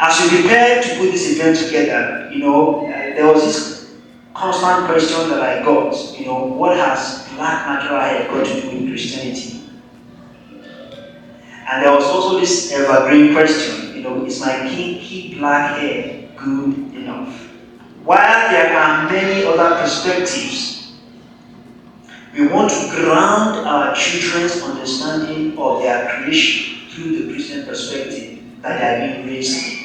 As we prepared to put this event together, there was this constant question that I got, what has black natural hair got to do with Christianity? And there was also this evergreen question, is my kinky black hair good enough? While there are many other perspectives, we want to ground our children's understanding of their creation through the Christian perspective that they are being raised in.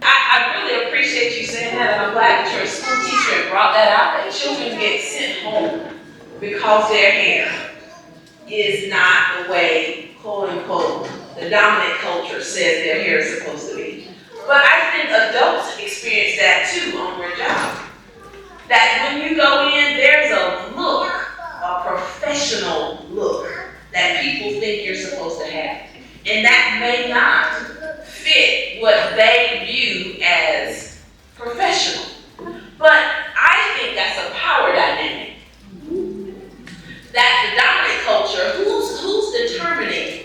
I really appreciate you saying that, and I'm glad that you're a school teacher and brought that out, that children get sent home because their hair is not the way, quote unquote, the dominant culture says their hair is supposed to be. But I think adults experience that too on their job. That when you go in, there's a look, a professional look that people think you're supposed to have. And that may not fit what they view as professional. But I think that's a power dynamic. That the dominant culture, who's determining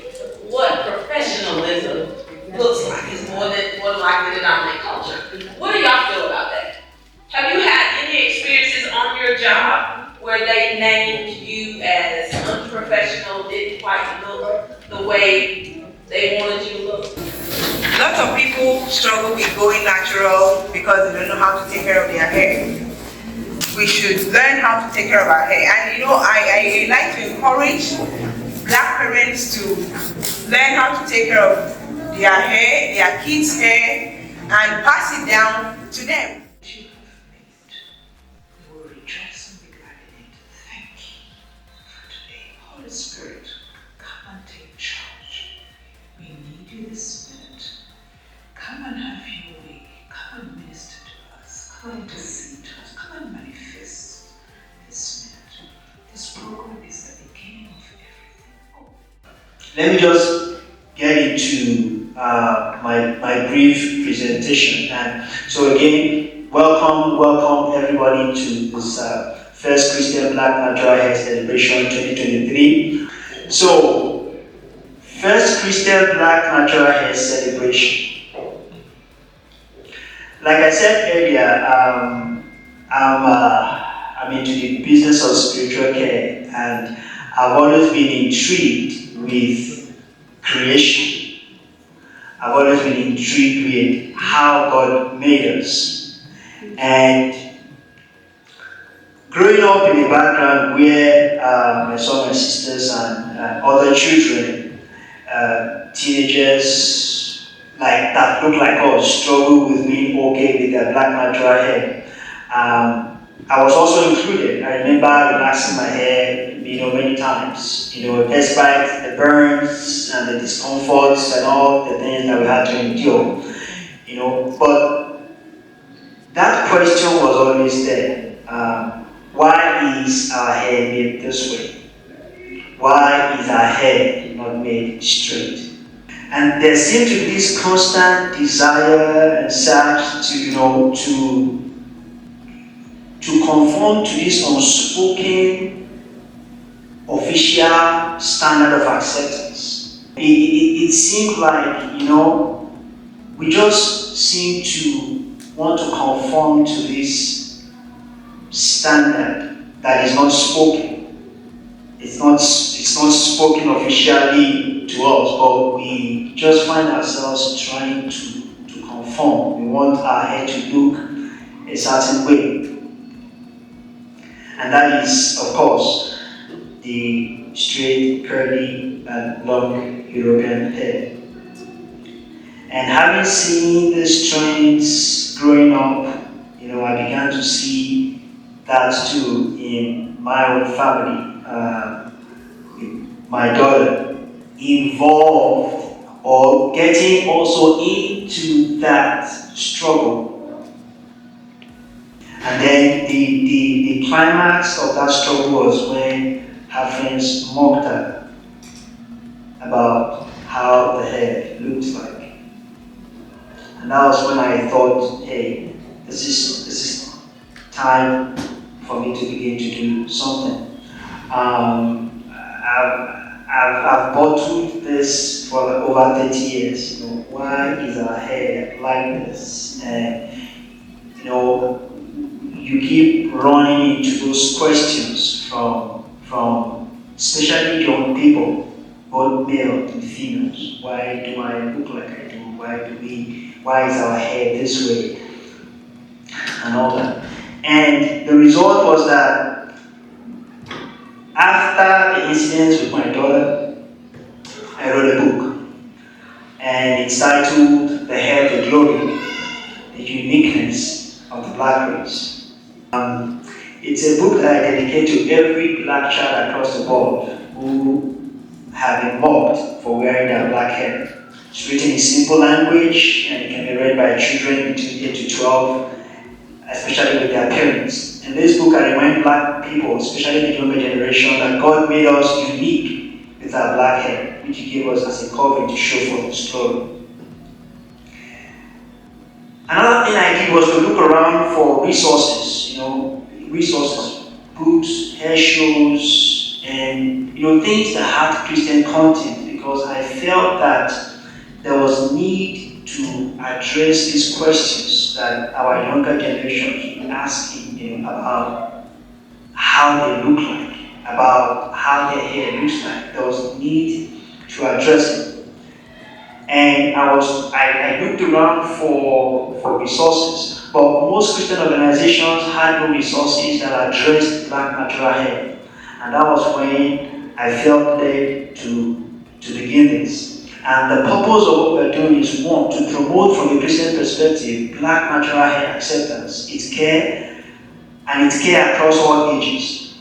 what professionalism looks like is more than likely the dominant culture. What do y'all feel about that? Have you had any experiences on your job where they named you as unprofessional, didn't quite look the way they wanted you to look? Lots of people struggle with going natural because they don't know how to take care of their hair. We should learn how to take care of our hair. And I like to encourage black parents to learn how to take care of their hair, their kids' hair, and pass it down to them. You have made, we will rejoice and be glad in it. Thank you for today. Holy Spirit, come and take charge. We need you this minute. Come and have your way. Come and minister to us. Come and intercede to us. Come and manifest this minute. This program is the beginning of everything. Let me just get into my brief presentation. And so again, welcome everybody to this First Christian Black Natural Hair Celebration 2023. So, First Christian Black Natural Hair Celebration. Like I said earlier, I'm into the business of spiritual care, and I've always been intrigued with creation. I've always been intrigued with how God made us. And growing up in a background where I saw my sisters and other children, teenagers like that look like us, struggle with being okay with their black natural hair. I was also included. I remember relaxing my hair, many times, despite the burns and the discomforts and all the things that we had to endure, but that question was always there. Why is our hair made this way? Why is our hair not made straight? And there seemed to be this constant desire and search to conform to this unspoken official standard of acceptance. It seemed like, we just seem to want to conform to this standard that is not spoken. It's not spoken officially to us, but we just find ourselves trying to conform. We want our hair to look a certain way. And that is, of course, the straight, curly, and long European hair. And having seen these trends growing up, I began to see that too in my own family. My daughter involved or getting also into that struggle. And then the climax of that struggle was when her friends mocked her about how the hair looked like. And that was when I thought, hey, this is time for me to begin to do something. I've bottled this for over 30 years. Why is our hair like this? And you keep running into those questions from especially young people, both male and females. Why do I look like I do? Why is our hair this way? And all that. And the result was that after the incidents with my daughter, I wrote a book. And it's titled The Hair, the Glory, the Uniqueness of the Black Race. It's a book that I dedicate to every black child across the world who have been mocked for wearing their black hair. It's written in simple language and it can be read by children between 8 to 12, especially with their parents. In this book, I remind black people, especially the younger generation, that God made us unique with our black hair, which He gave us as a covering to show forth His glory. Another thing I did was to look around for resources, books, hair shows, and things that had Christian content, because I felt that there was need to address these questions that our younger generation keep asking about how they look like, about how their hair looks like. There was need to address it. And I looked around for resources, but most Christian organizations had no resources that addressed black natural hair. And that was when I felt led to begin this. And the purpose of what we're doing is, one, to promote from a Christian perspective black natural hair acceptance, its care, and its care across all ages.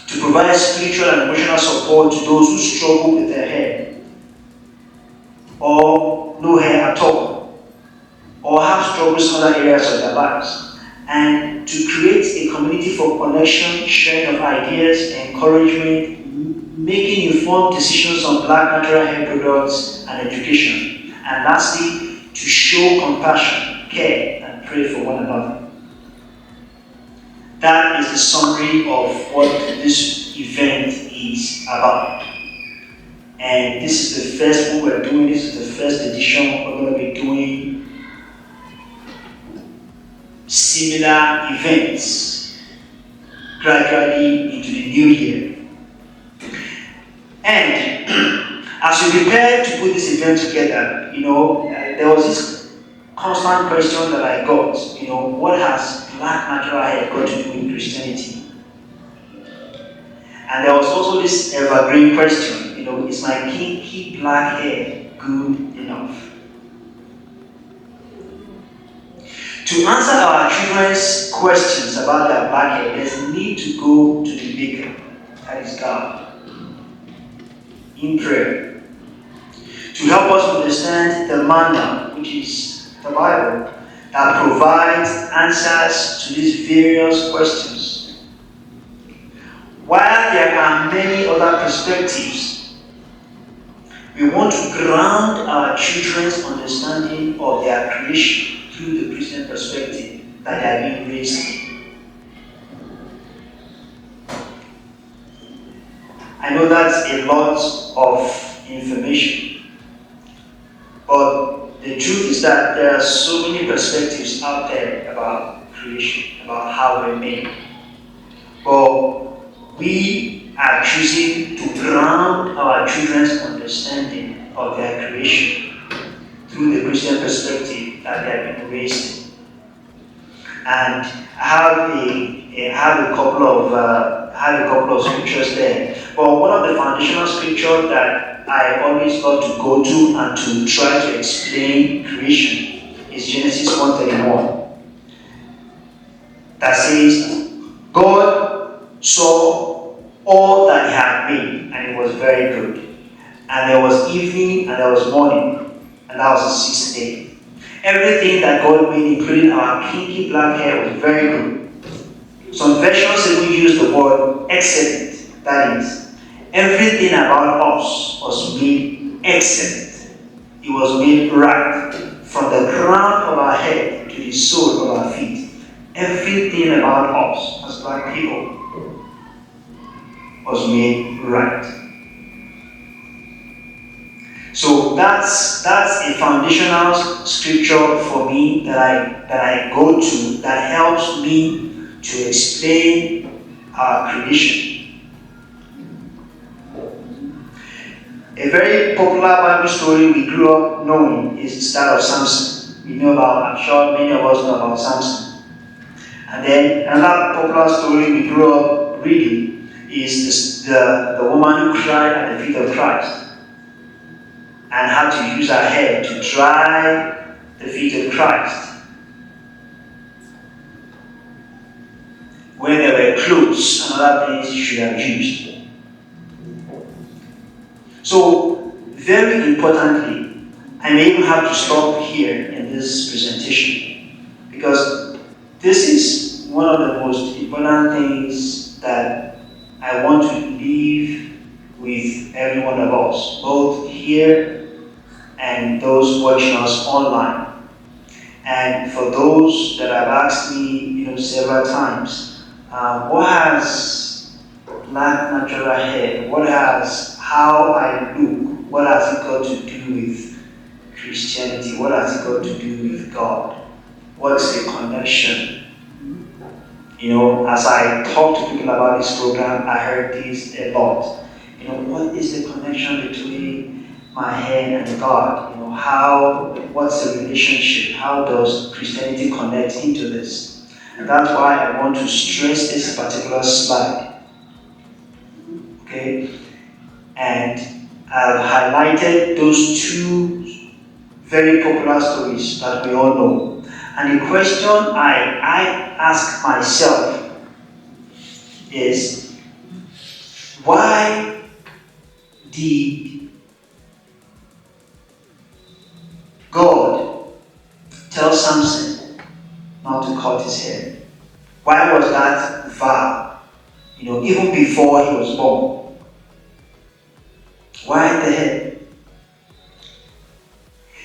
To provide spiritual and emotional support to those who struggle with their hair, or no hair at all, or have struggles in other areas of their lives. And to create a community for connection, sharing of ideas, encouragement, making informed decisions on black natural hair products and education. And lastly, to show compassion, care, and pray for one another. That is the summary of what this event is about. And this is the first one we're doing. This is the first edition. We're going to be doing similar events gradually into the new year. And as we prepared to put this event together, there was this constant question that I got, what has black natural hair got to do with Christianity? And there was also this evergreen question, is my kinky black hair good enough? To answer our children's questions about their black hair, there's a need to go to the Maker, that is God, in prayer, to help us understand the manual, which is the Bible, that provides answers to these various questions. While there are many other perspectives, we want to ground our children's understanding of their creation through the Christian perspective that they are being raised in. I know that's a lot of information, but the truth is that there are so many perspectives out there about creation, about how we're made. But we are choosing to ground our children's understanding of their creation through the Christian perspective that they have been raised in. And I have a couple of scriptures there. But one of the foundational scriptures that I always love to go to and to try to explain creation is Genesis 1:31. That says, God saw all that He had made, and it was very good. And there was evening and there was morning, and that was the sixth day. Everything that God made, including our kinky black hair, was very good. Some versions even use the word excellent. That is, everything about us was made excellent. It was made right, from the crown of our head to the sole of our feet. Everything about us as black people was made right. So that's a foundational scripture for me that I go to that helps me to explain our creation. A very popular Bible story we grew up knowing is that of Samson. We know about, I'm sure many of us know about Samson. And then another popular story we grew up reading is the woman who cried at the feet of Christ and had to use her hair to dry the feet of Christ, when there were clothes and other things you should have used. So, very importantly, I may even have to stop here in this presentation because this is one of the most important things that I want to leave with every one of us, both here and those watching us online. And for those that have asked me, several times, what has black natural hair? What has how I look? What has it got to do with Christianity? What has it got to do with God? What's the connection? As I talk to people about this program, I heard this a lot. What is the connection between my hair and God? What's the relationship? How does Christianity connect into this? And that's why I want to stress this particular slide. Okay? And I've highlighted those two very popular stories that we all know. And the question I ask myself is, why did God tell Samson not to cut his hair? Why was that vow? Even before he was born. Why the hair?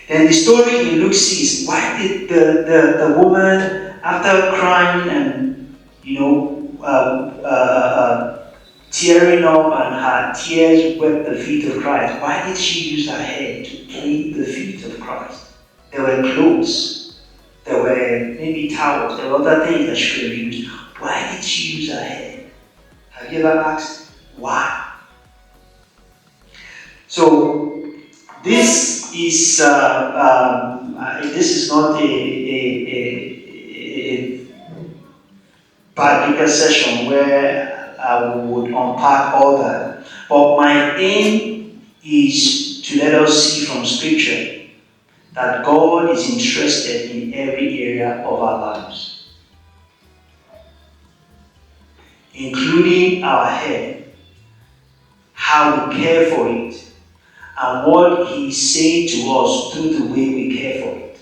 Then the story in Luke 6, why did the woman, after crying and tearing up and her tears wet the feet of Christ, why did she use her hair to clean the feet of Christ? There were clothes, there were maybe towels, there were other things that she could have used. Why did she use her hair? Have you ever asked why? So this is not a biblical session where I would unpack all that. But my aim is to let us see from Scripture that God is interested in every area of our lives, including our hair, how we care for it, and what He's saying to us through the way we care for it.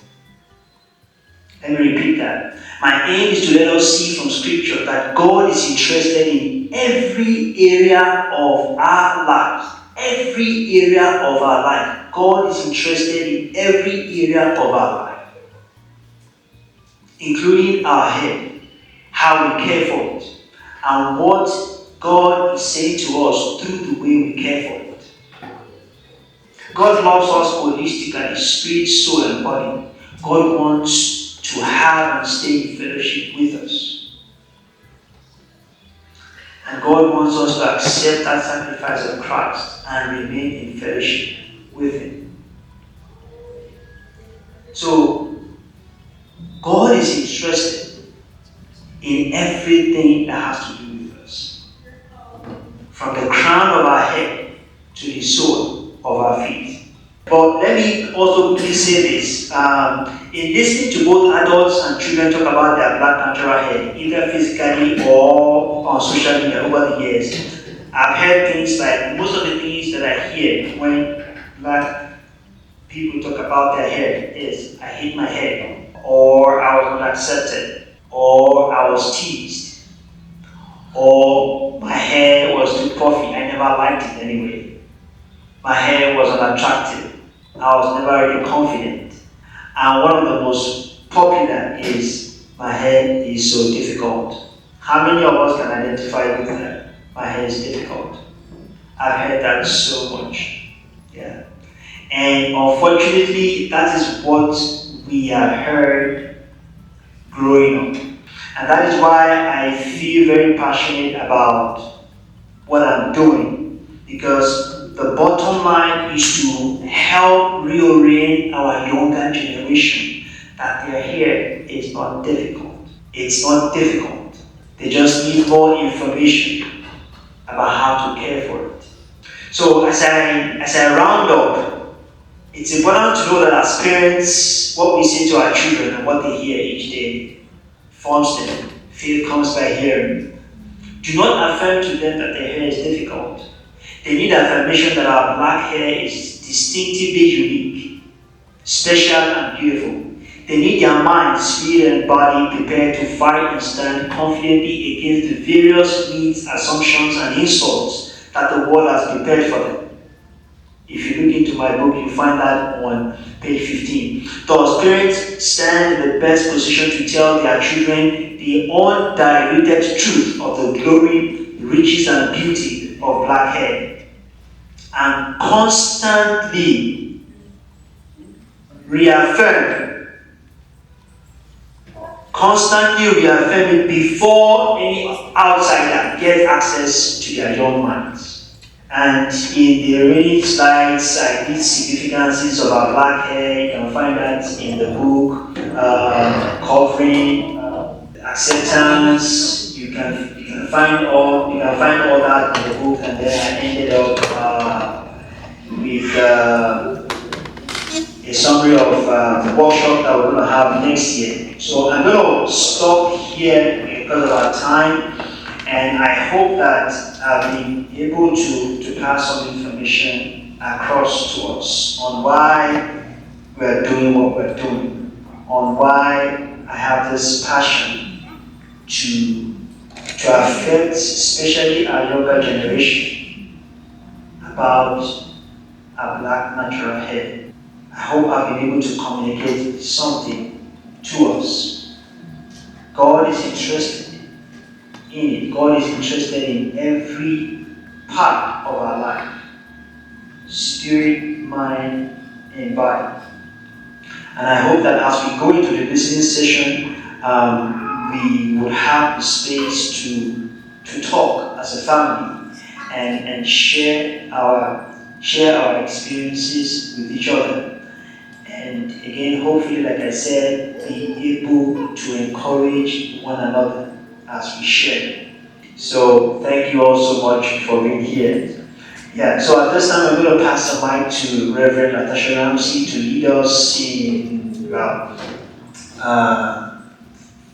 Let me repeat that. My aim is to let us see from Scripture that God is interested in every area of our lives. Every area of our life. God is interested in every area of our life, including our hair, how we care for it, and what God is saying to us through the way we care for it. God loves us holistically, spirit, soul, and body. God wants to have and stay in fellowship with us. And God wants us to accept that sacrifice of Christ and remain in fellowship with Him. So, God is interested in everything that has to do with us. From the crown of our head to the sole of our feet. But let me also please say this. In listening to both adults and children talk about their black natural hair, either physically or on social media over the years, I've heard things like, most of the things that I hear when black people talk about their hair is, I hate my hair, or I was not accepted, or I was teased, or my hair was too puffy, I never liked it anyway. My hair was unattractive. I was never really confident. And one of the most popular is, my hair is so difficult. How many of us can identify with that? My hair is difficult. I've heard that so much. Yeah. And unfortunately, that is what we have heard growing up. And that is why I feel very passionate about what I'm doing. Because the bottom line is to help reorient our younger generation that their hair is not difficult. It's not difficult. They just need more information about how to care for it. So as I round up, it's important to know that as parents, what we say to our children and what they hear each day forms them. Faith comes by hearing. Do not affirm to them that their hair is difficult. They need affirmation that our black hair is distinctively unique, special and beautiful. They need their mind, spirit, and body prepared to fight and stand confidently against the various needs, assumptions, and insults that the world has prepared for them. If you look into my book, you'll find that on page 15. Thus, parents stand in the best position to tell their children the undiluted truth of the glory, riches, and beauty of black hair, and constantly reaffirm it before any outsider gets access to their young minds. And in the remaining slides, I did significances of our black hair. You can find that in the book, covering, acceptance. You can find all that in the book, and then I ended up with a summary of the workshop that we're going to have next year. So I'm going to stop here because of our time. And I hope that I've been able to pass some information across to us on why we're doing what we're doing, on why I have this passion to affect especially our younger generation about our black natural hair. I hope I've been able to communicate something to us. God is interested in it. God is interested in every part of our life, spirit, mind, and body. And I hope that as we go into the listening session, we will have the space to talk as a family and share our experiences with each other. And again, hopefully, like I said, be able to encourage one another as we share. So thank you all so much for being here. Yeah, so at this time I'm going to pass the mic to Reverend Natasha Ramsey to lead us in about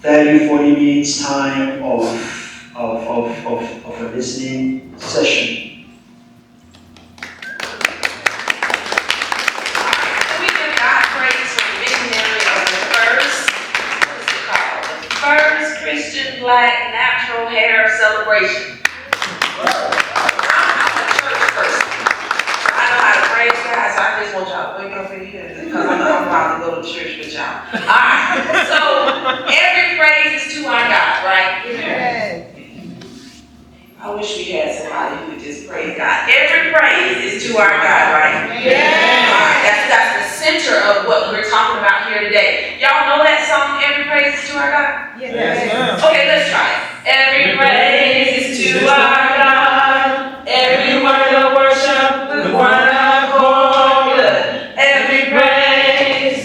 30-40 minutes time of a listening session. Black natural hair celebration. I'm a church person. I know how to praise God, so I just want y'all to wake up in here because I'm about to go to church with y'all. Alright, so every praise is to our God, right? Yes. I wish we had somebody who would just praise God. Every praise is to our God, right? Yes. Alright, that's the center of what we're talking about here today. Y'all know that song, Every Praise is to Our God? Yes. Okay, let's try it. Every praise is to our God. Every word of worship with one accord. Good. Every praise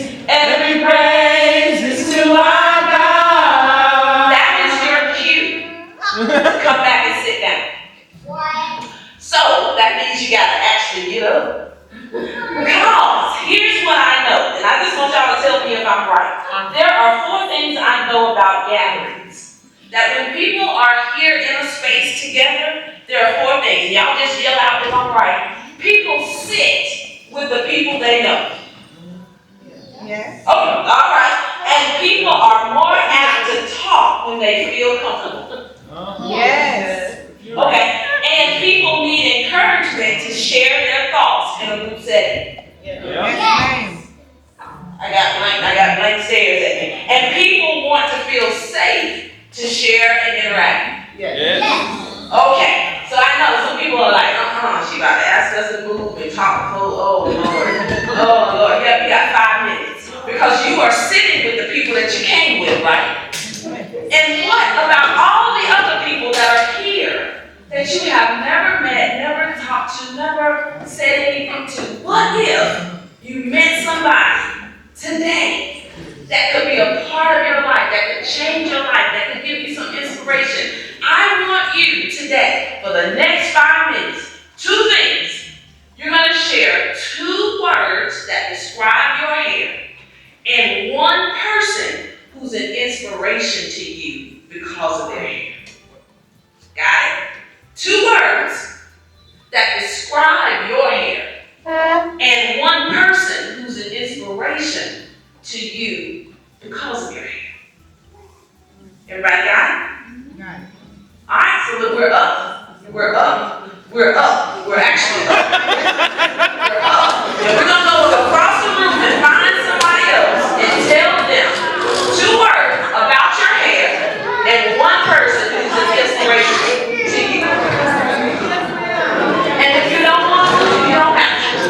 is to our God. That is your cue to come back and sit down. So that means you gotta actually get up. Because here's what I know, and I just want y'all to tell me if I'm right. There are 4 things I know about gatherings. That when people are here in a space together, there are 4 things. Y'all just yell out if I'm right. People sit with the people they know. Yes. Okay, all right. And people are more apt to talk when they feel comfortable. Yes. Okay. And people need encouragement to share their thoughts in a group setting. Yes. I got blank stares at me. And people want to feel safe to share and interact. Yes. Okay, so I know some people are like, she about to ask us to move and talk full, oh Lord. Oh, Lord, yeah, you got 5 minutes. Because you are sitting with the people that you came with, right? And what about all the other people that are here that you have never met, never talked to, never said anything to? What if you met somebody today that could be a part of your life, that could change your life, that could give you some inspiration? I want you today, for the next 5 minutes, 2 things. You're going to share 2 words that describe your hair and 1 person who's an inspiration to you because of their hair. Got it? 2 words that describe your hair and 1 person who's an inspiration to you because of your hair. Everybody got it? Got it. All right, so look, we're up. We're up. We're up. We're actually up. We're up. And we're going to go across the room and find somebody else and tell them 2 words about your hair and 1 person who's an inspiration to you. And if you don't want to, you don't have to.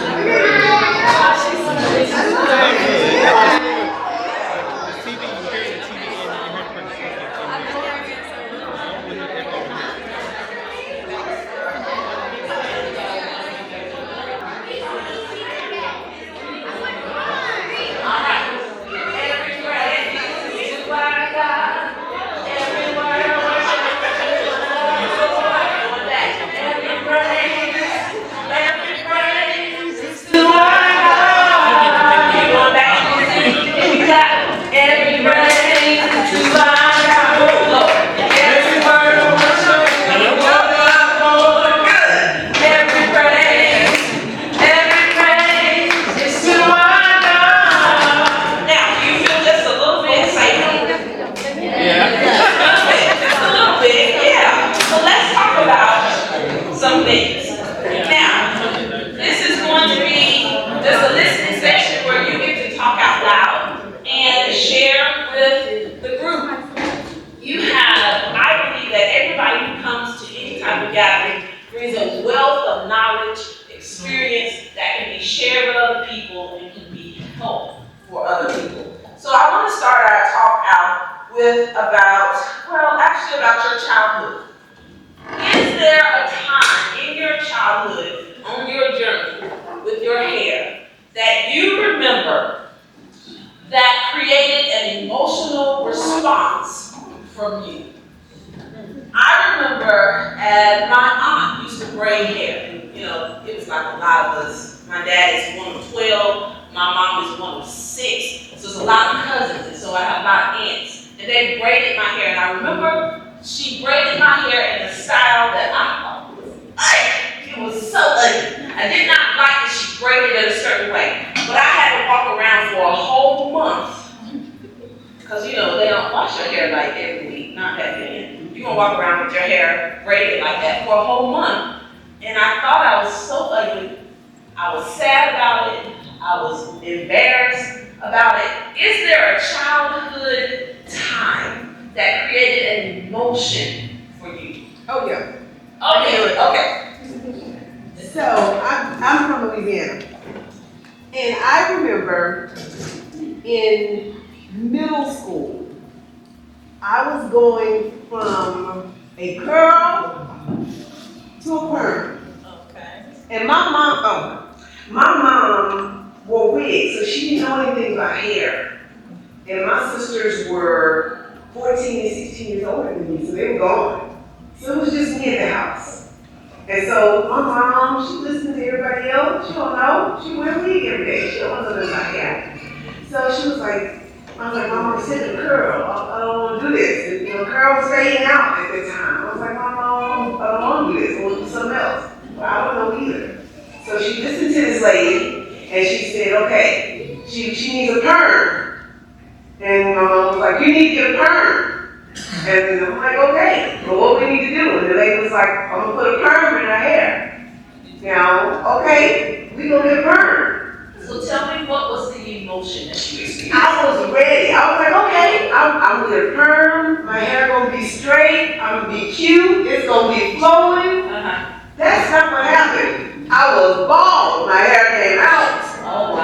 So tell me, what was the emotion that you experienced? I was ready. I was like, okay, I'm gonna perm, my hair gonna be straight, I'm gonna be cute, it's gonna be flowing. Uh-huh. That's not what happened. I was bald, my hair came out. Oh,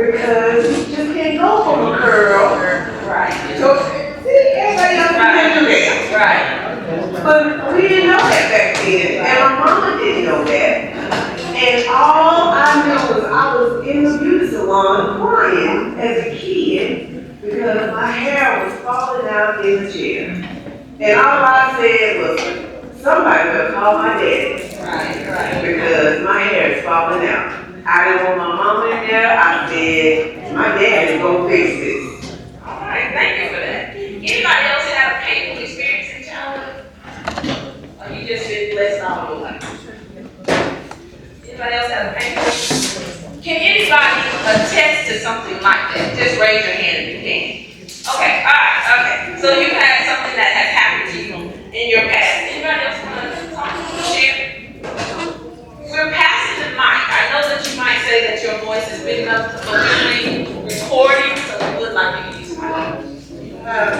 because you just can't go from a curl. Right. So, see, everybody else can do that. Right. But we didn't know that back then, and my mama didn't know that. And all I knew was I was in the beauty salon crying as a kid because my hair was falling out in the chair. And all I said was, somebody better call my daddy. Right. Because my hair is falling out. I didn't want my mama in there. I said, my dad is gonna fix this. All right, thank you for that. Anybody else have a painful experience in childhood? Or you just been blessed all your life? Anybody else have a painful? Can anybody attest to something like that? Just raise your hand if you can. Okay, all right, okay. So you've had something that has happened to you in your past. Anybody else want to talk, share? We're passing the mic. I know that you might say that your voice is big enough for really recording, so we would like you to use my mic.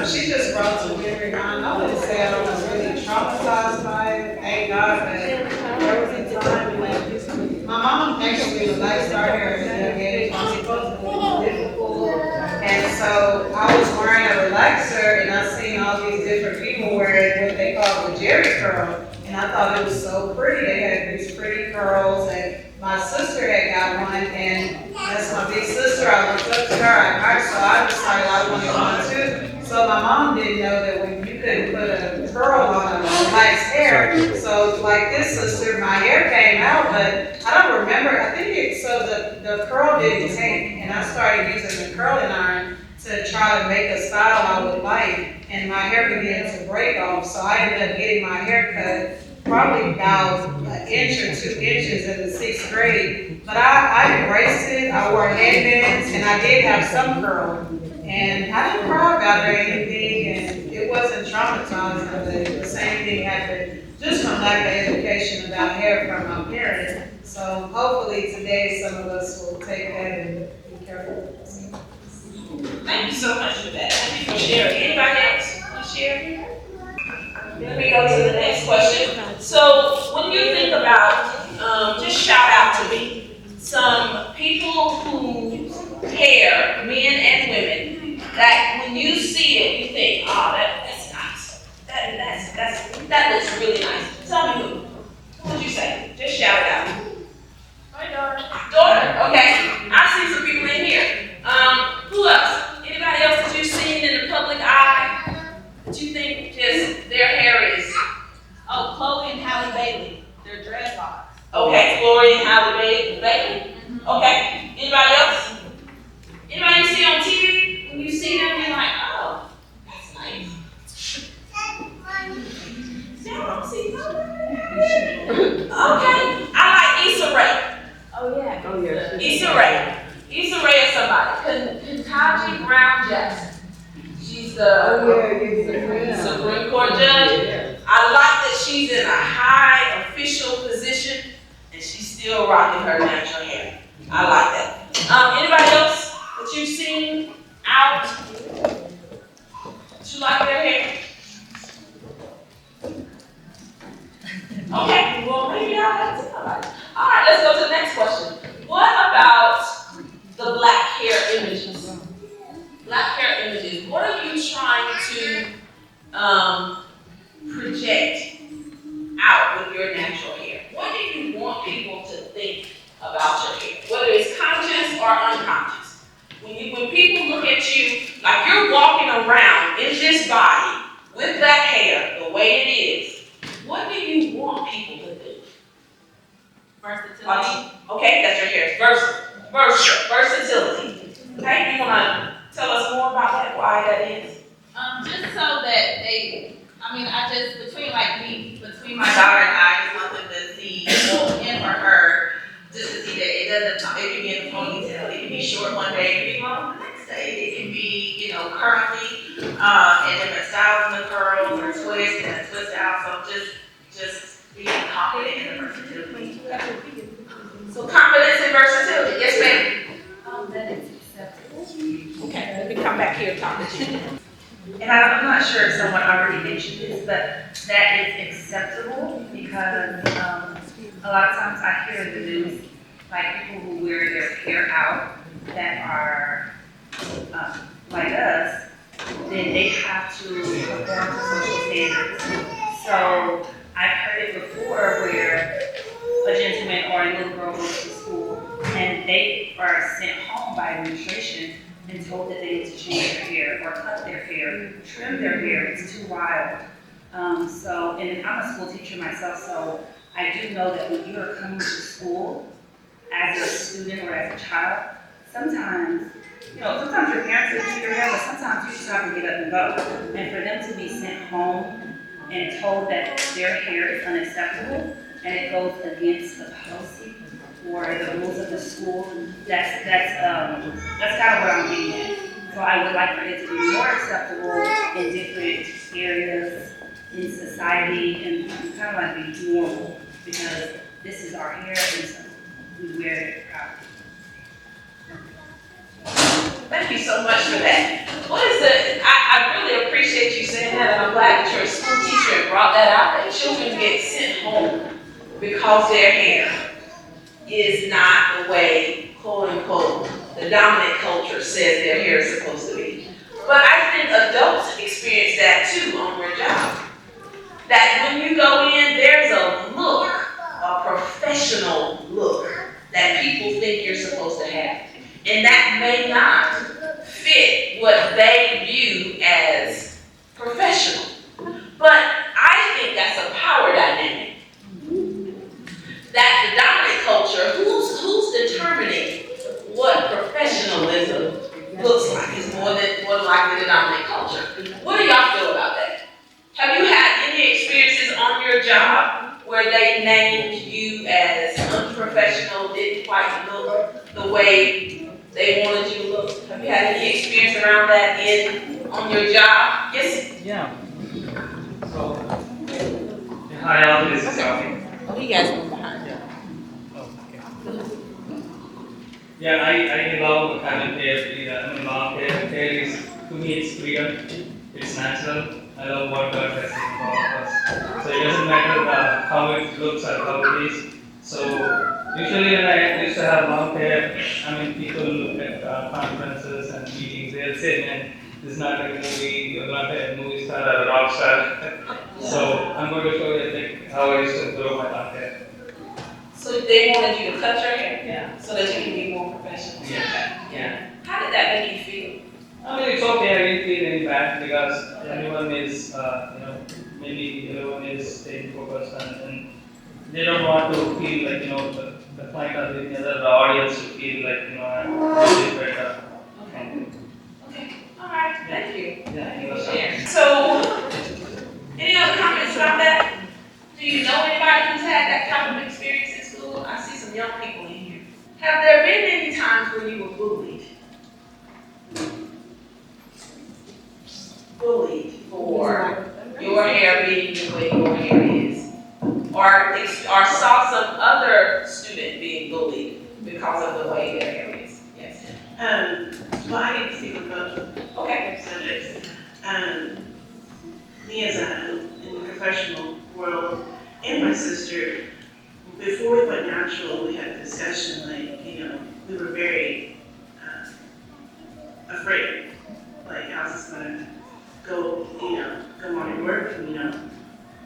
She just brought to memory. I wouldn't say I was really traumatized by it, thank God, but there was a time when my mom actually relaxed our hair at a young age. My supposed to be difficult. And so I was wearing a relaxer and I seen all these different people wearing what they call the Jerry curl. And I thought it was so pretty. They had these pretty curls and my sister had got one and that's my big sister. I looked up to her. So I decided I wanted one too. So my mom didn't know that when you couldn't put a curl on a relaxed hair. So like this sister, my hair came out, but I don't remember. I think the curl didn't take, and I started using the curling iron to try to make a style I would like, and my hair began to break off. So I ended up getting my hair cut probably about an inch or 2 inches in the 6th grade. But I embraced it. I wore headbands, and I did have some curl. And I didn't cry about it or anything, and it wasn't traumatizing, but the same thing happened just from lack of education about hair from my parents. So hopefully today some of us will take that and be careful. Thank you so much for that. Thank you for sharing. Anybody else want to share? Let me go to the next question. So when you think about, just shout out to me, some people whose hair, men and women, that when you see it, you think, oh, that's nice. That looks really nice. Tell me who. What would you say? Just shout it out. My daughter. Daughter, okay. I see some people in here. Who else? Anybody else that you've seen in the public eye that you think just their hair is? Oh, Chloe and Halle Bailey. They're dreadlocks. Okay, Chloe and Halle Bailey. Okay. Anybody else? Anybody you see on TV? When you see them, you're like, oh, that's nice. Y'all don't see okay. I like Issa Rae. Oh, yeah. Oh, yeah. Issa Rae. Issa Rae is somebody. Ketanji Brown Jackson. She's the Supreme Court judge. I like that she's in a high official position and she's still rocking her natural hair. I like that. Anybody else that you've seen out that you like their hair? Okay, well maybe I'll have to somebody. All right, let's go to the next question. What about the black hair images? Black hair images. What are you trying to project out with your natural hair? What do you want people to think about your hair? Whether it's conscious or unconscious. When people look at you, like you're walking around in this body with that hair the way it is, what do you want people to think? Versatility. Okay, that's your hair. Versatility. Okay, you want to tell us more about that, why that is? Just so that between my daughter and I, just want them to see, him or her, just to see that it can be in a ponytail, it can be short one day, it can be long the next day, it can be, curly, and different styles in the curls, or twist and a twist out, so just being confident in the versatility. So confidence and versatility. Yes, ma'am. That is acceptable. Okay, let me come back here and talk to you. And I'm not sure if someone already mentioned this, but that is acceptable because a lot of times I hear in the news, like people who wear their hair out that are like us, then they have to conform to social standards. So I've heard it before where a gentleman or a little girl goes to school and they are sent home by administration and told that they need to change their hair or cut their hair, trim their hair. It's too wild. And I'm a school teacher myself, so I do know that when you are coming to school as a student or as a child, sometimes your parents will do your hair, but sometimes you just have to get up and go. And for them to be sent home and told that their hair is unacceptable and it goes against the policy or the rules of the school, that's kind of what I'm getting at. So I would like for it to be more acceptable in different areas in society and kind of like be normal, because this is our hair and so we wear it proudly. Thank you so much for that. I really appreciate you saying that, and I'm glad that you're a school teacher and brought that out, that children get sent home because their hair is not the way, quote unquote, the dominant culture says their hair is supposed to be. But I think adults experience that too on their job. That when you go in, there's a look, a professional look that people think you're supposed to have. And that may not fit what they view as professional. But I think that's a power dynamic. That the dominant culture, who's determining what professionalism looks like is more than likely the dominant culture. What do y'all feel about that? Have you had any experiences on your job where they named you as unprofessional, didn't quite look the way they wanted you to look? Have you had any experience around that on your job? Yes? Yeah. So, hi all, this is Ravi. Oh, you guys go behind. Oh, okay. Yeah, I love having hair. Long hair. Hair is, to me, it's freedom. It's natural. I love what God has done for us. So it doesn't matter how it looks or how it is. So usually when I used to have long hair, people look at conferences and meetings, they'll say, man, this is not like a movie, you're not a movie star or a rock star. So I'm going to show you how I used to grow my long hair. So they wanted you to cut your hair? Yeah. So that you can be more professional? Yeah. How did that make you feel? It's okay, I didn't feel any bad because everyone is, maybe everyone is staying focused and they don't want to feel like, the client or the other audience to feel like, I'm really better. Okay, all right, thank you. Yeah, Thank you for sharing. So, any other comments about that? Do you know anybody who's had that type of experience in school? I see some young people in here. Have there been any times when you were bullied? Bullied for your hair being the way your hair is? Or saw some other student being bullied because of the way their hair is? Yes. Well, I need to speak on both Okay. subjects. Me as in the professional world, and my sister, before we went natural, we had a discussion, we were very afraid. Like, how's this gonna go on and work, and,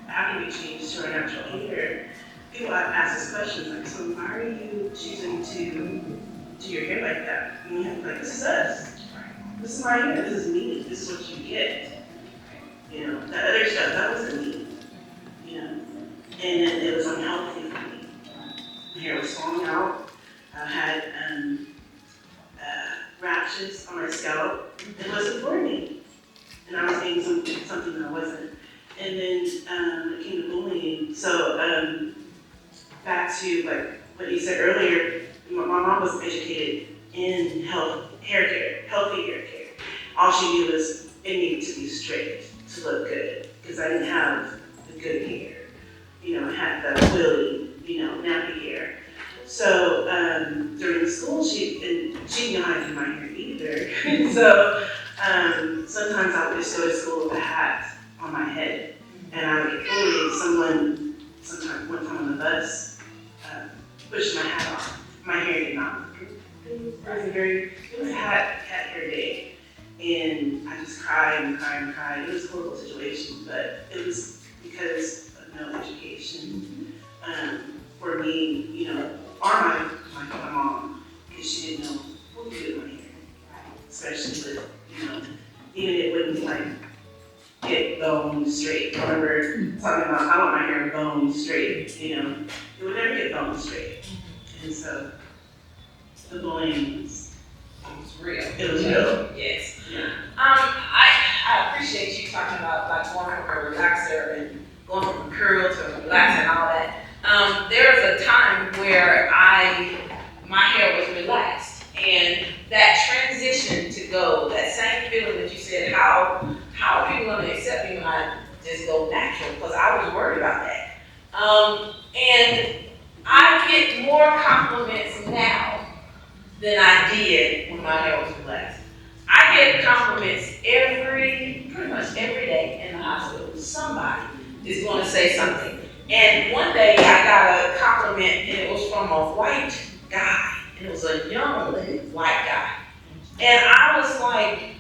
how can we change to our natural hair? People ask us questions like, so why are you choosing to do your hair like that? And we have to be like, this is us. This is my hair, this is me, this is what you get. That other stuff, that wasn't me. And it was unhealthy for me. My hair was falling out. I had rashes on my scalp. It wasn't for me. And I was being something that I wasn't. And then it came to bullying. So back to like what you said earlier, my mom was educated in healthy hair care. All she knew was it needed to be straight to look good, because I didn't have the good hair. I had the willy, nappy hair. So during school, she didn't know how to do my hair either. So sometimes I would just go to school with a hat on my head, and I would get bullied. One time on the bus, pushed my hat off. My hair did not look good. It was a cat hair day. And I just cried and cried and cried. It was a horrible situation, but it was because of no education. For me, you know, or my mom, because she didn't know what to do with my hair. Especially with, you know, even it wouldn't like get bone straight. I remember talking about I want my hair bone straight, you know. It would never get bone straight. And so the bullying was Real. it was real. Yes. Yeah. I appreciate you talking about like going from a relaxer and going from a curl to a relaxer and all that. There was a time where my hair was relaxed, and that transition to go, that same feeling that you said, how are people gonna accept me when I just go natural? Because I was worried about that. And I get more compliments now than I did when my hair was relaxed. I get compliments pretty much every day in the hospital. Somebody is going to say something. And one day I got a compliment, and it was from a white guy, and it was a young white guy. And I was like,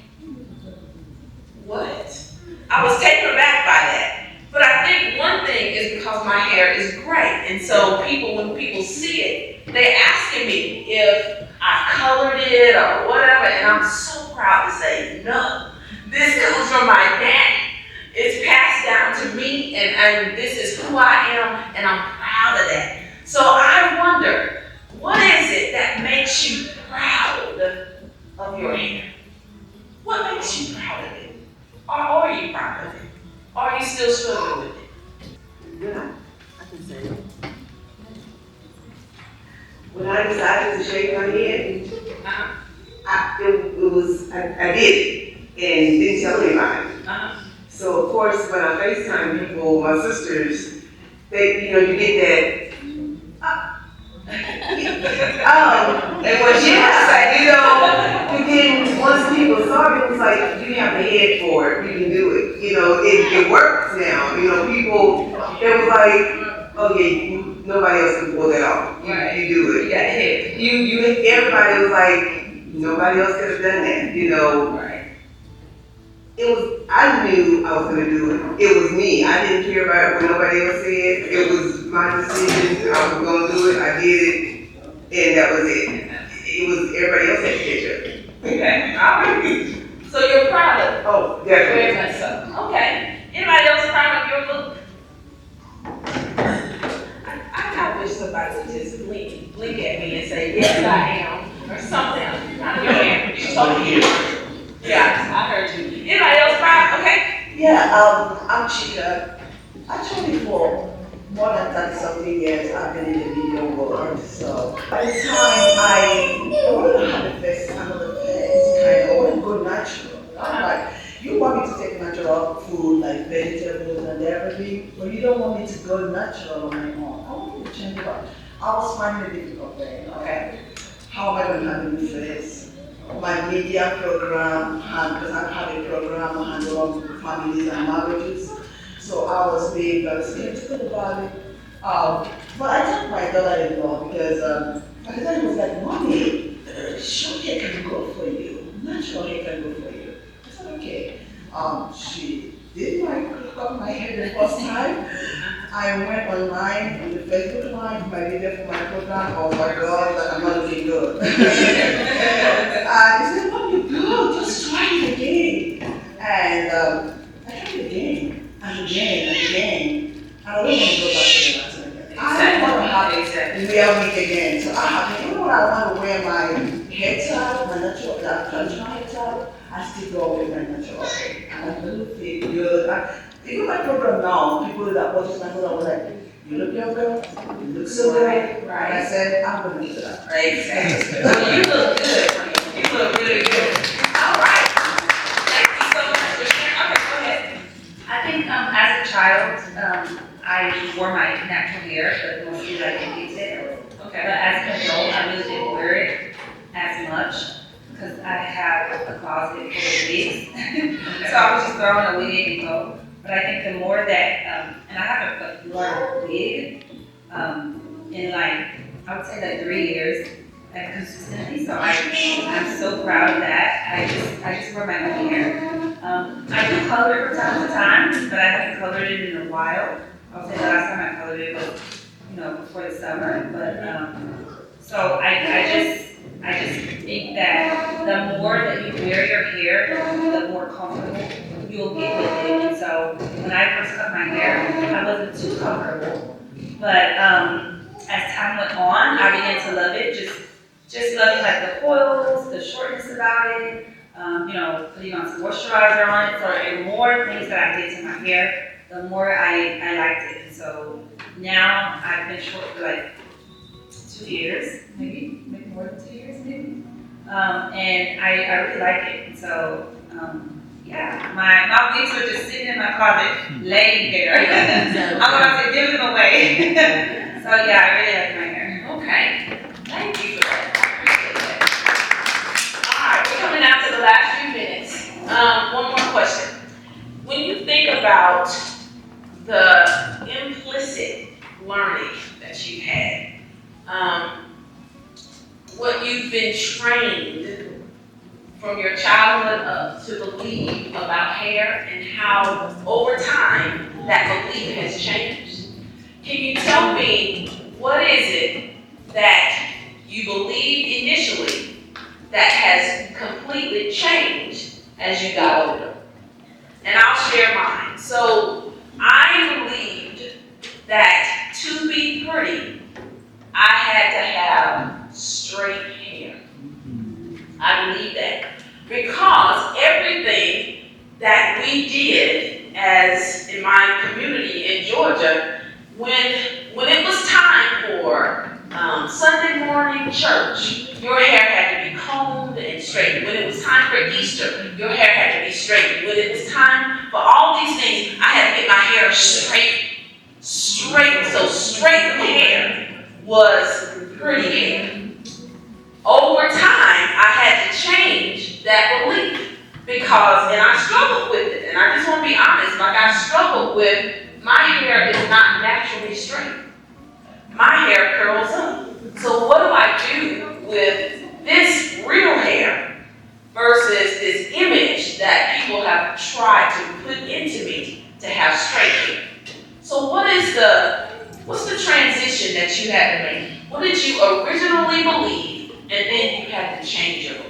what? I was taken aback by that. But I think one thing is because my hair is gray, and so when people see it, they're asking me if I colored it or whatever, and I'm so proud to say no. This comes from my daddy. It's passed down to me, and this is who I am, and I'm proud of that. So I wonder, what is it that makes you proud of your hair? What makes you proud of it? Or are you proud of it? Or are you still struggling with it? Yeah, I can say it. When I decided to shave my head, I did it and didn't tell anybody. So of course, when I FaceTime people, my sisters, you get that. And what she was saying, and then once people saw it, it was like, you have the head for it, you can do it. It works now. People, it was like, oh yeah, nobody else can pull that off. You do it. You got the head. Everybody was like, nobody else could have done that. Right. I knew I was going to do it. It was me. I didn't care about what nobody else said. It was my decision. I was going to do it. I did it. And that was it. It was everybody else had to catch up. Okay. All right. So you're proud of it? Oh, definitely. Very much so. Okay. Anybody else proud of your look? I wish somebody would just blink at me and say, yes, I am, or something. Proud of your hair. You told me. Yeah, I heard you. Anybody else proud? Okay. Yeah, I'm Chica. Actually, for more than 30-something years, I've been in the video world. So by the time I wanted to have a face, another face, I want to go natural. I'm like, you want me to take natural food like vegetables and everything, but you don't want me to go natural on my own. I want you to change it up. I was finding it difficult thing. Okay, how am I going to have a new face? My media program, because I have a program on handle families and marriages. So I was being very skeptical about it. But I told my daughter-in-law because at the time it was like, Mommy, short hair can go for you. Natural hair can go for you. I said, okay. She did cut my hair the first time. I went online on the Facebook line, my video for my program. Oh my God, like I'm not looking good. And he said, "What you do? Just try it again." And I tried it again and again and again. And I don't want to go back to the last again. I don't want to have it wear wig again. So I want to wear my hair tie, my natural traditional hair tie. I still go with my natural hair. And I really feel good. Even my program now, people that watch my program were like, you look younger, you look so good. Right. And I said, I'm going to do that. Right, exactly. Well, you look good. You look really good. All right. Thank you so much for sharing. Okay, go ahead. I think as a child, I wore my natural hair, but mostly like in pigtails. But Okay. as an adult, I really didn't wear it as much because I have a closet full of wigs. So I was just throwing a wig and go. But I think the more that, and I haven't worn a wig in like, I would say like 3 years. like consistently. So I'm so proud of that. I just wear my own hair. I do color it from time to time, but I haven't colored it in a while. I'll say the last time I colored it was, before the summer. But so I just think that the more that you wear your hair, the more comfortable you'll get with it. And so when I first cut my hair, I wasn't too comfortable. But as time went on, I began to love it. Just loving like the coils, the shortness about it, putting on some moisturizer on it. So the more things that I did to my hair, the more I liked it. And so now I've been short for like 2 years, maybe more than 2 years, maybe. And I really like it. And so, yeah, my wigs are just sitting in my closet, laying there. I'm about to give them away. So yeah, I really like my hair. Okay, thank you for that. I appreciate that. All right, we're coming down to the last few minutes. One more question. When you think about the implicit learning that you've had, what you've been trained from your childhood up to believe about hair and how over time that belief has changed. Can you tell me what is it that you believed initially that has completely changed as you got older? And I'll share mine. So I believed that to be pretty, I had to have straight hair. I believe that because everything that we did as in my community in Georgia, when it was time for Sunday morning church, your hair had to be combed and straightened. When it was time for Easter, your hair had to be straightened. When it was time for all these things, I had to get my hair straight. So straight hair was pretty hair. Over time, I had to change that belief because, and I struggled with it, and I just want to be honest, like I struggled with, my hair is not naturally straight. My hair curls up. So what do I do with this real hair versus this image that people have tried to put into me to have straight hair? So what's the transition that you had to make? What did you originally believe, and then you had to change your belief?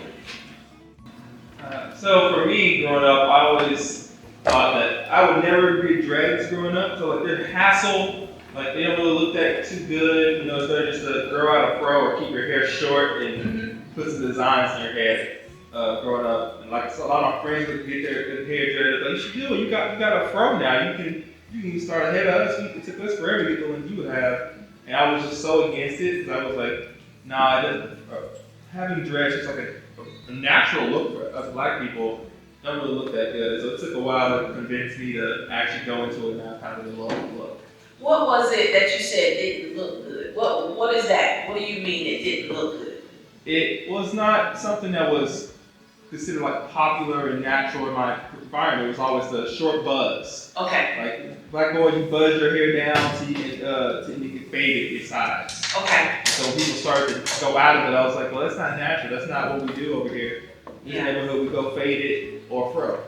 So for me, growing up, I always thought that I would never get dreads growing up. So like they're hassle, like they don't really look that too good. It's better just to grow out a fro or keep your hair short and put some designs in your head. Growing up, and like so a lot of my friends would get their hair dreaded. Like you should do it. You got a fro now. You can start ahead of us. It took us forever to get the one you would have. And I was just so against it because I was like, nah, having dreads is like a natural look for us black people. Don't really look that good. So it took a while to convince me to actually go into it now, kind of the look. What was it that you said didn't look good? What is that? What do you mean it didn't look good? It was not something that was considered like popular and natural in my environment. It was always the short buzz. Okay. Like black boy, you buzz your hair down till you can fade it your sides. Okay. So when people started to go out of it, I was like, well, that's not natural. That's not what we do over here. In the neighborhood, we go fade it or fro.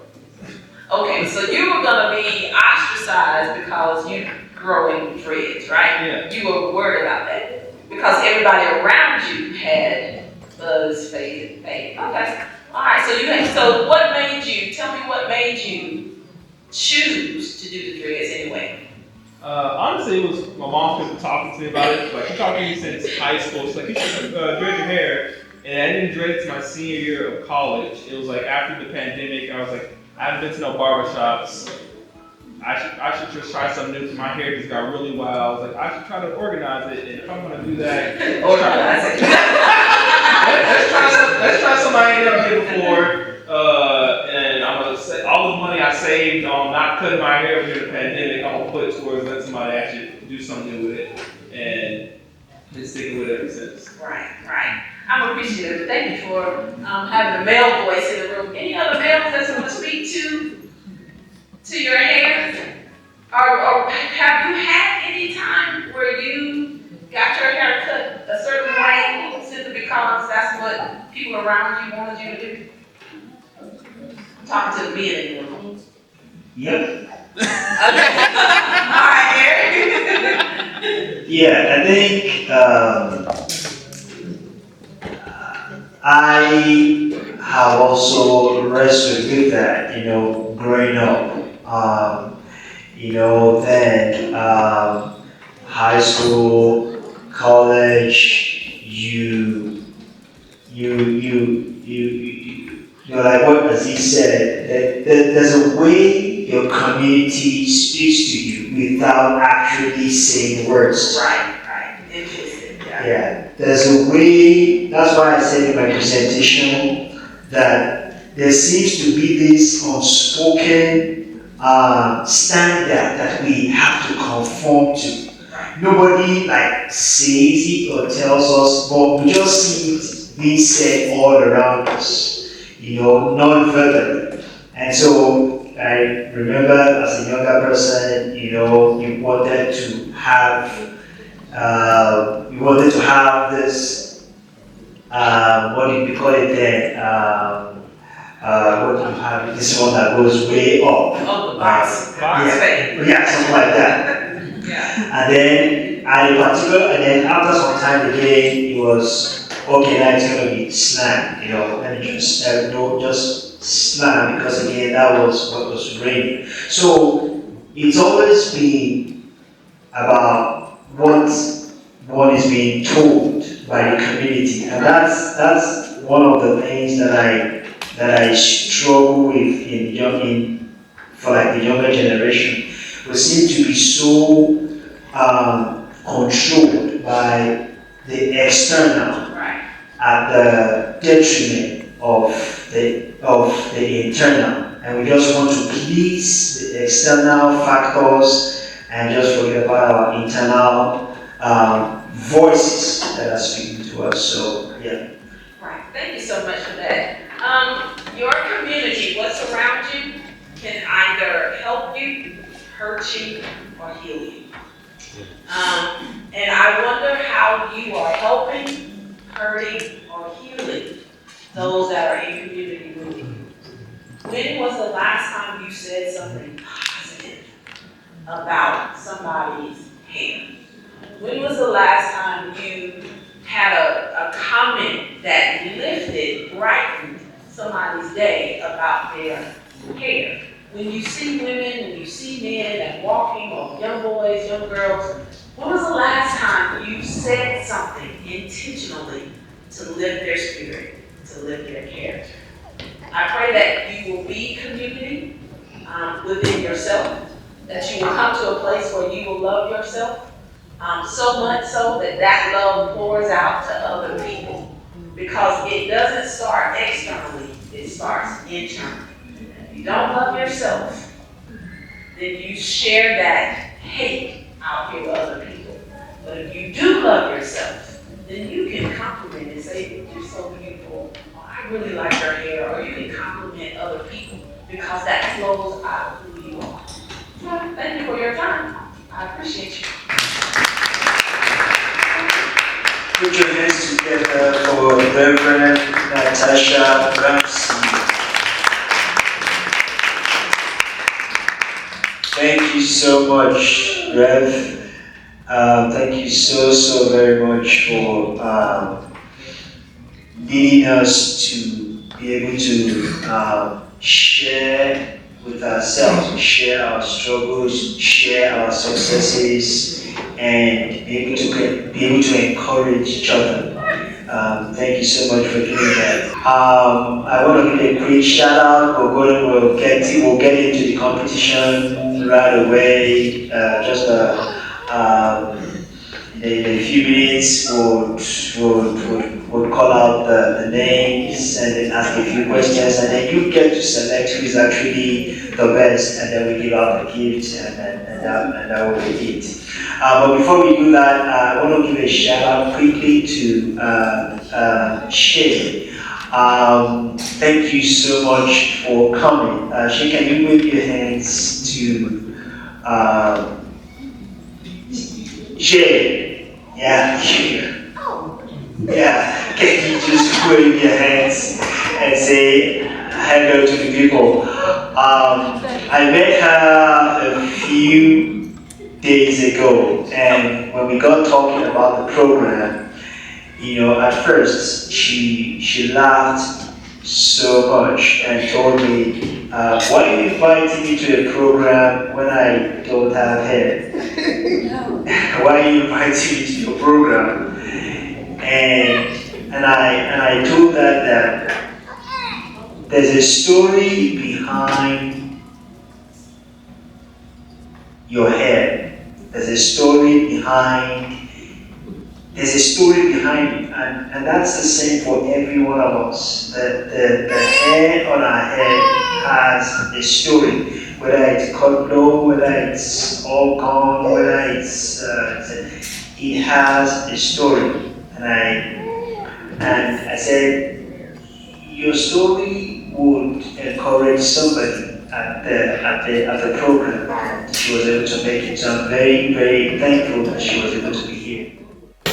Okay, so you were gonna be ostracized because you growing dreads, right? Yeah. You were worried about that because everybody around you had buzz, fade. Okay. All right. So what made you? Tell me what made you choose to do the dreads anyway? Honestly, it was my mom kept talking to me about it. Like she talked to me since high school. She's like, you should dread your hair. And I didn't dread it to my senior year of college. It was like after the pandemic. I was like, I haven't been to no barbershops. I should just try something new because my hair just got really wild. I was like, I should try to organize it. And if I'm gonna do that, let's try something I ain't never did before. And I'm gonna say all the money I saved on not cutting my hair during the pandemic, I'm gonna put towards letting somebody actually do something with it, and been sticking with it ever since. Right. I'm appreciative. Thank you for having a male voice in the room. Any other males that want to speak to your hair? Or have you had any time where you got your hair cut a certain way simply because people around you wanted you to do? I'm talking to the men in the room. Yep. Okay. All right, Eric. Yeah, I think I have also wrestled with that, growing up. Then high school, college, you're like what Aziz said, there's a way your community speaks to you without actually saying words. Right. Interesting. Yeah, there's a way, that's why I said in my presentation that there seems to be this unspoken standard that we have to conform to. Nobody says it or tells us, but we just see it being said all around us, non-verbally. And so I remember as a younger person, you wanted to have this, what did we call it then? What do you have? This one that goes way up. Oh, the box. Yeah, something like that. Yeah. And then after some time again, it was, okay, now it's going to be slang, let me just slang, because again, that was what was raining. So it's always been about what one is being told by the community, and that's one of the things that I struggle with for the younger generation. We seem to be so controlled by the external at the detriment of the internal, and we just want to please the external factors and just forget about our internal voices that are speaking to us. So yeah. Right. Thank you so much for that. Your community, what's around you, can either help you, hurt you, or heal you. And I wonder how you are helping, hurting, or healing those that are in community with you. When was the last time you said something positive about somebody's hair? When was the last time you had a comment that lifted, brightened somebody's day about their hair? When you see women, when you see men that walking, or young boys, young girls, when was the last time you said something intentionally to lift their spirit, to lift their character? I pray that you will be community within yourself, that you will come to a place where you will love yourself, so much so that love pours out to other people. Because it doesn't start externally, it starts internally. If you don't love yourself, then you share that hate out here with other people. But if you do love yourself, then you can compliment and say, you're so beautiful, or I really like your hair, or you can compliment other people, because that flows out of who you are. So, thank you for your time. I appreciate you. Put your hands together for Reverend Natasha Ramsey. Thank you so much, Rev. Thank you so very much for leading us to be able to share with ourselves, share our struggles, share our successes, and be able to encourage each other. Thank you so much for doing that. I want to give a quick shout out. We'll get into the competition right away. In a few minutes, we'll call out the names and then ask a few questions, and then you get to select who is actually the best, and then we give out the gifts, and that will be it. But before we do that, I want to give a shout out quickly to Shay. Thank you so much for coming. Shay, can you wave your hands to Shay? Yeah, here. Yeah, can you just wave your hands and say hello to the people? I met her a few days ago, and when we got talking about the program, at first she laughed so much and told me, "Why are you inviting me to a program when I don't have hair? Why are you inviting me to your program?" And I told her that there's a story behind your hair. There's a story behind it, and that's the same for every one of us. The hair on our head has a story, whether it's cut low, whether it's all gone, whether it has a story. And I said, your story would encourage somebody at the program. She was able to make it, so I'm very, very thankful that she was able to be here.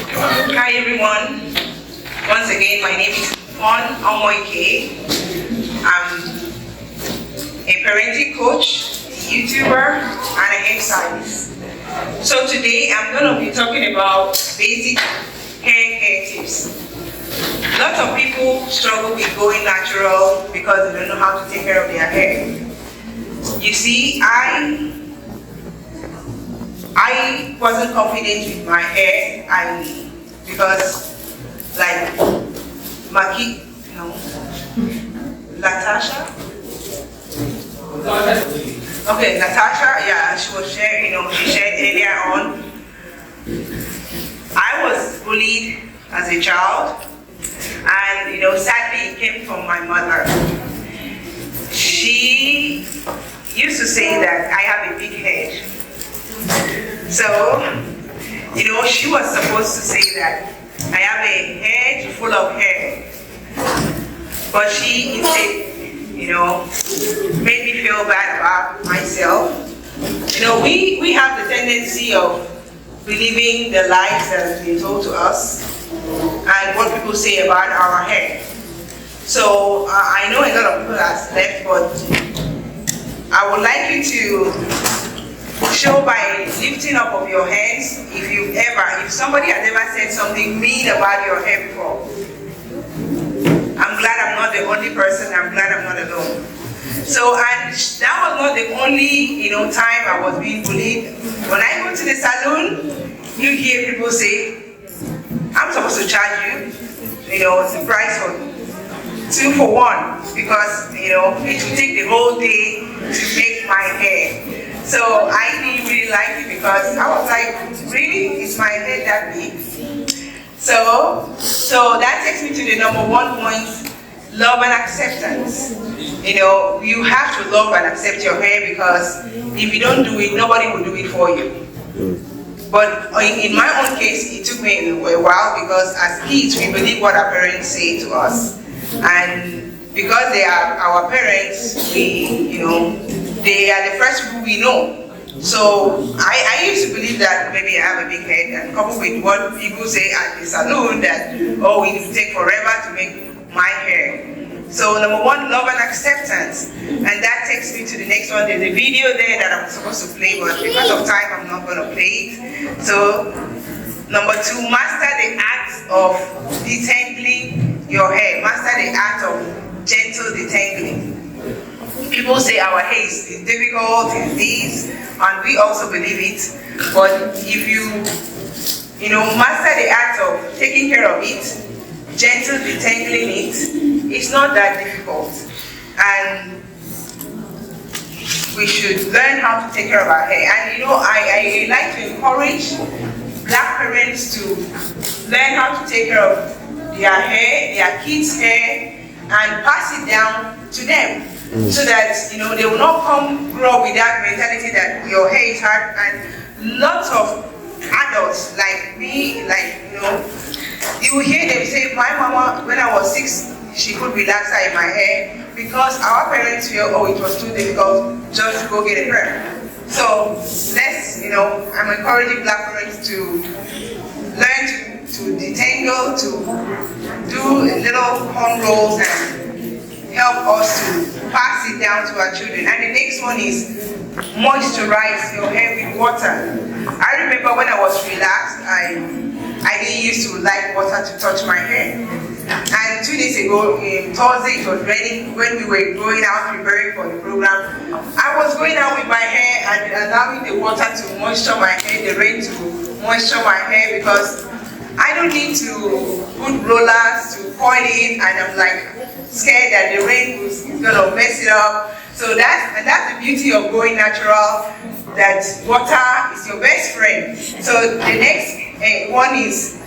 Hi everyone. Once again, my name is Fon Omoike. I'm a parenting coach, a YouTuber, and an hairstylist. So today I'm going to be talking about basic hair care tips. Lots of people struggle with going natural because they don't know how to take care of their hair. You see, I wasn't confident with my hair, because like Natasha, yeah, she was sharing, she shared earlier on. I was bullied as a child, and sadly it came from my mother. She used to say that I have a big head. So, she was supposed to say that I have a head full of hair. But she instead, made me feel bad about myself. We have the tendency of believing the lies that have been told to us and what people say about our hair. So I know a lot of people have left, but I would like you to show by lifting up of your hands if somebody has ever said something mean about your hair before. I'm glad I'm not the only person. I'm glad I'm not alone. So, and that was not the only time I was being bullied. When I go to the salon, you hear people say, I'm supposed to charge you, the price for 2 for 1 because it will take the whole day to make my hair. So I didn't really like it because I was like, really? Is my head that big? So that takes me to the number 1 point, love and acceptance. You have to love and accept your hair because if you don't do it, nobody will do it for you. But in my own case, it took me a while because as kids, we believe what our parents say to us. And because they are our parents, they are the first people we know. So I used to believe that maybe I have a big head, and coupled with what people say at the salon that, oh, it will take forever to make my hair. So number 1, love and acceptance. And that takes me to the next one. There's a video there that I'm supposed to play, but because of time, I'm not going to play it. So number 2, master the act of detangling your hair. Master the act of gentle detangling. People say our hair is difficult, is this, and we also believe it. But if you master the act of taking care of it, gentle detangling it, it's not that difficult. And we should learn how to take care of our hair. And I like to encourage black parents to learn how to take care of their hair, their kids' hair, and pass it down to them. So that they will not grow up with that mentality that your hair is hard. And lots of adults like me, you will hear them say, my mama, when I was 6, she put relaxer in my hair because our parents feel, oh, it was too difficult just to go get a perm. So let's, I'm encouraging black parents to learn to to detangle, to do little corn rolls and help us to pass it down to our children. And the next one is moisturize your hair with water. I remember when I was relaxed, I didn't used to like water to touch my hair. And 2 days ago, Thursday, it was raining when we were going out preparing for the program. I was going out with my hair and allowing the water to moisture my hair, the rain to moisture my hair, because I don't need to put rollers to coil it, and I'm like scared that the rain is gonna mess it up. So that's the beauty of going natural, that water is your best friend. So the next one is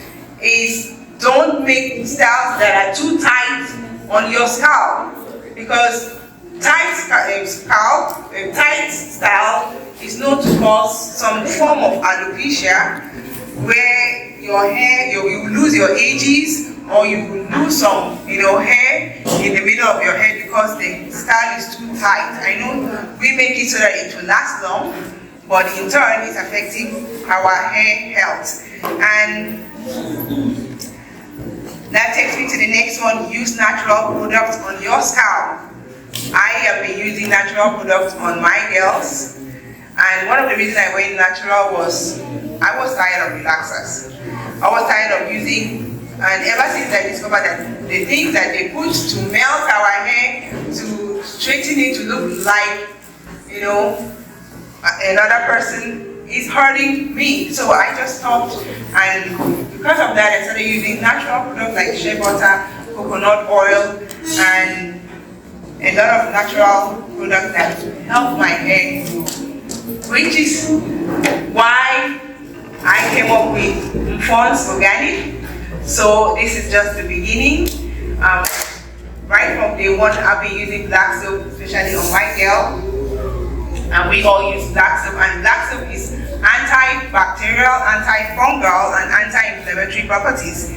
don't make styles that are too tight on your scalp, because tight style is known to cause some form of alopecia, where your hair, you will lose your edges, or you will lose some, hair in the middle of your head because the style is too tight. I know we make it so that it will last long, but in turn it's affecting our hair health. And that takes me to the next one: use natural products on your scalp. I have been using natural products on my girls, and one of the reasons I went natural was I was tired of relaxers. I was tired of using, and ever since I discovered that the things that they put to melt our hair, to straighten it to look like, another person, is hurting me. So I just stopped, and because of that, I started using natural products like shea butter, coconut oil, and a lot of natural products that help my hair grow, which is why I came up with Fonds Organic. So this is just the beginning. Right from day one, I've been using black soap, especially on my girl. And we all use black soap, and black soap is antibacterial, antifungal, and anti-inflammatory properties.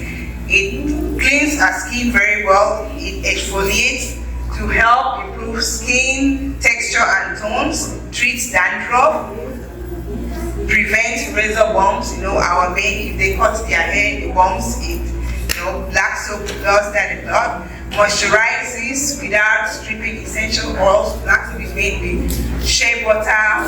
It cleans our skin very well. It exfoliates to help improve skin texture and tones, treats dandruff, prevents razor bumps. Our men, if they cut their hair, the bumps, black soap does that a lot. Moisturizes without stripping essential oils. Black soap is made with shea butter,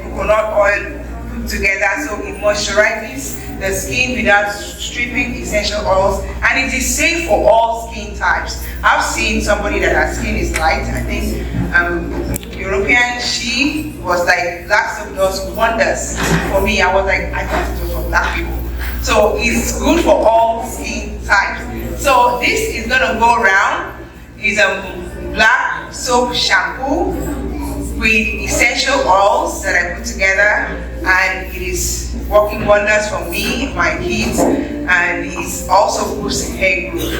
coconut oil put together, so it moisturizes the skin without stripping essential oils, and it is safe for all skin types. I've seen somebody that her skin is light. I think European, she was like, black soap does wonders for me. I was like, I thought it was for black people. So it's good for all skin types. So this is gonna go around. It's a black soap shampoo with essential oils that I put together, and it is working wonders for me, my kids, and it also boosts hair growth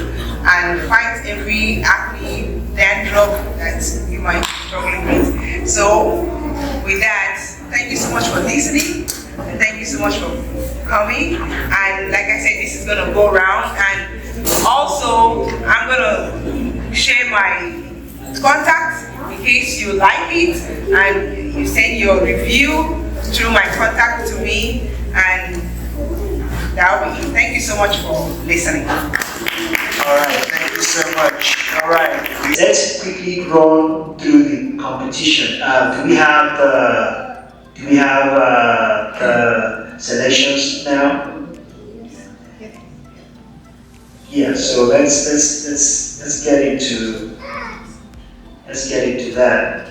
and fights every acne, dandruff that you might be struggling with. So with that, thank you so much for listening, and thank you so much for coming. And like I said, this is gonna go around, and also I'm gonna share my contact in case you like it, and you send your review through my contact to me, and that will be it. Thank you so much for listening. All right, thank you so much. All right, let's quickly run through the competition. Do we have the selections now? Yeah. So let's get into that.